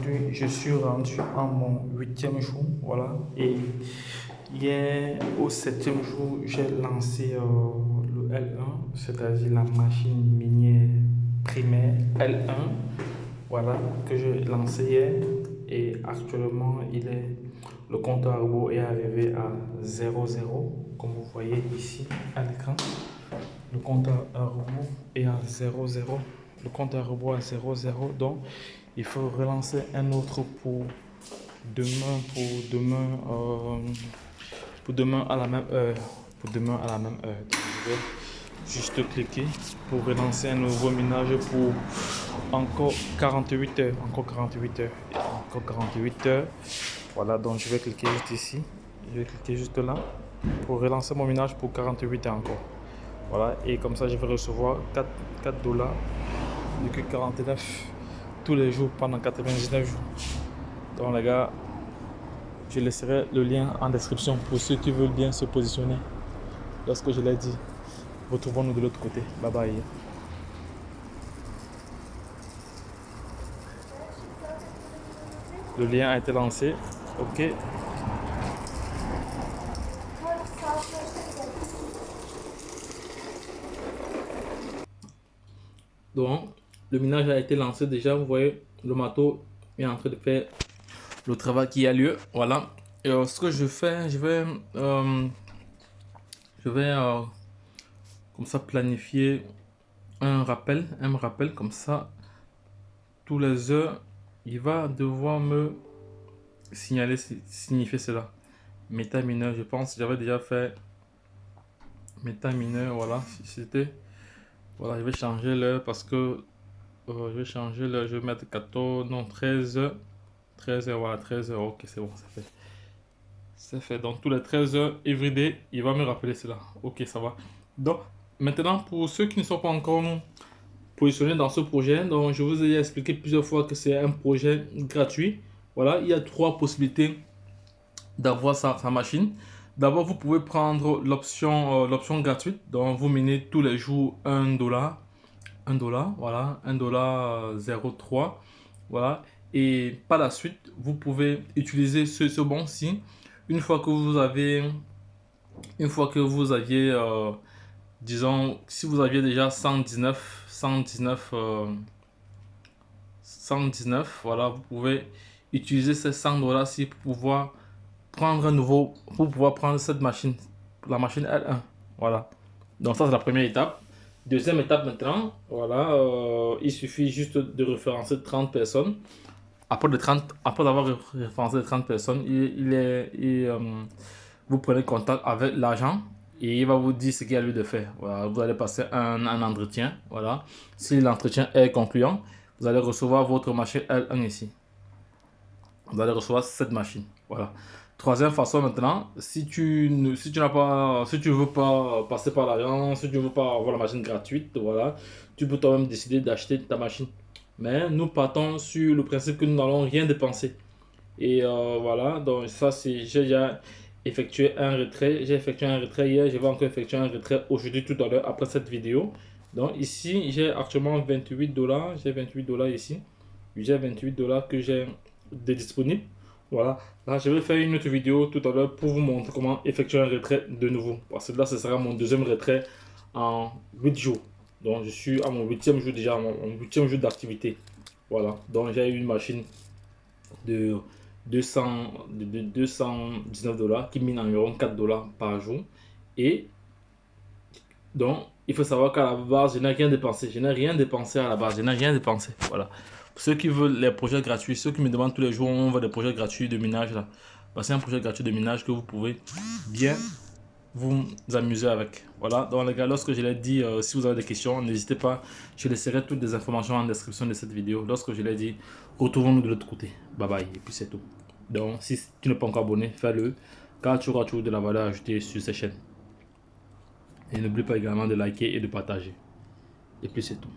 aujourd'hui, je suis rendu en mon 8e jour, voilà. Et hier, au 7e jour, j'ai lancé le L1, c'est-à-dire la machine minière primaire L1, voilà, que j'ai lancé hier. Et actuellement, le compteur à rebours est arrivé à 0,0, comme vous voyez ici à l'écran. Le compteur à rebours est à 0,0. Le compteur à rebours à 0,0. Donc, il faut relancer un autre pour demain à la même heure. Pour demain à la même heure. Donc, je vais juste cliquer pour relancer un nouveau minage pour encore 48 heures. Encore 48 heures. Et encore 48 heures. Voilà, donc je vais cliquer juste ici. Je vais cliquer juste là pour relancer mon minage pour 48 heures encore. Voilà, et comme ça je vais recevoir 4 dollars de 49 tous les jours pendant 99 jours. Donc les gars, je laisserai le lien en description pour ceux qui veulent bien se positionner. Lorsque je l'ai dit, retrouvons-nous de l'autre côté. Bye bye. Le lien a été lancé. Ok. Donc, le minage a été lancé déjà. Vous voyez, le marteau est en train de faire le travail qui a lieu. Voilà. Et ce que je fais, je vais comme ça planifier un rappel comme ça. Tous les heures, il va devoir me signifier cela. Méta mineur, je pense, j'avais déjà fait méta mineur. Voilà, si c'était. Voilà, je vais changer l'heure parce que je vais changer l'heure. Je vais mettre 14, non 13 heures. 13 heures, voilà, 13 heures. Ok, c'est bon, c'est fait. C'est fait. Donc, tous les 13 heures, everyday, il va me rappeler cela. Ok, ça va. Donc, maintenant, pour ceux qui ne sont pas encore positionnés dans ce projet, donc je vous ai expliqué plusieurs fois que c'est un projet gratuit. Voilà, il y a 3 possibilités d'avoir sa machine. D'abord, vous pouvez prendre l'option gratuite. Donc, vous minez tous les jours 1 dollar. 1 dollar, voilà, 1 dollar 0,3. Voilà. Et par la suite, vous pouvez utiliser ce bon-ci. Une fois que vous aviez, disons, si vous aviez déjà 119, voilà, vous pouvez utiliser ces 100 dollars-ci pour pouvoir prendre cette machine, la machine L1. Voilà. Donc ça, c'est la première étape. Deuxième étape maintenant, voilà, il suffit juste de référencer 30 personnes. Après avoir référencé 30 personnes, vous prenez contact avec l'agent et il va vous dire ce qu'il y a lieu de faire. Voilà, vous allez passer un entretien. Voilà. Si l'entretien est concluant, vous allez recevoir votre machine L1 ici. Vous allez recevoir cette machine. Voilà. Troisième façon maintenant, si tu veux pas passer par l'agent, si tu veux pas avoir la machine gratuite, voilà, tu peux toi-même décider d'acheter ta machine. Mais nous partons sur le principe que nous n'allons rien dépenser. Et voilà, donc ça c'est, j'ai déjà effectué un retrait. J'ai effectué un retrait hier, je vais encore effectuer un retrait aujourd'hui tout à l'heure après cette vidéo. Donc ici, j'ai actuellement 28 dollars. J'ai 28 dollars ici. J'ai 28 dollars que j'ai de disponible. Voilà, là je vais faire une autre vidéo tout à l'heure pour vous montrer comment effectuer un retrait de nouveau. Parce que là, ce sera mon deuxième retrait en 8 jours. Donc je suis à mon 8e jour déjà, mon 8e jour d'activité. Voilà, donc j'ai eu une machine de 219 dollars qui mine environ 4 dollars par jour. Et donc il faut savoir qu'à la base, je n'ai rien dépensé. Je n'ai rien dépensé à la base, je n'ai rien dépensé. Voilà. Pour ceux qui veulent les projets gratuits, ceux qui me demandent tous les jours, on veut des projets gratuits de minage là. Bah, c'est un projet gratuit de minage que vous pouvez bien vous amuser avec. Voilà, donc les gars, lorsque je l'ai dit, si vous avez des questions, n'hésitez pas, je laisserai toutes les informations en description de cette vidéo. Lorsque je l'ai dit, retrouvons-nous de l'autre côté. Bye bye, et puis c'est tout. Donc, si tu n'es pas encore abonné, fais-le, car tu auras toujours de la valeur ajoutée sur cette chaîne. Et n'oublie pas également de liker et de partager. Et puis c'est tout.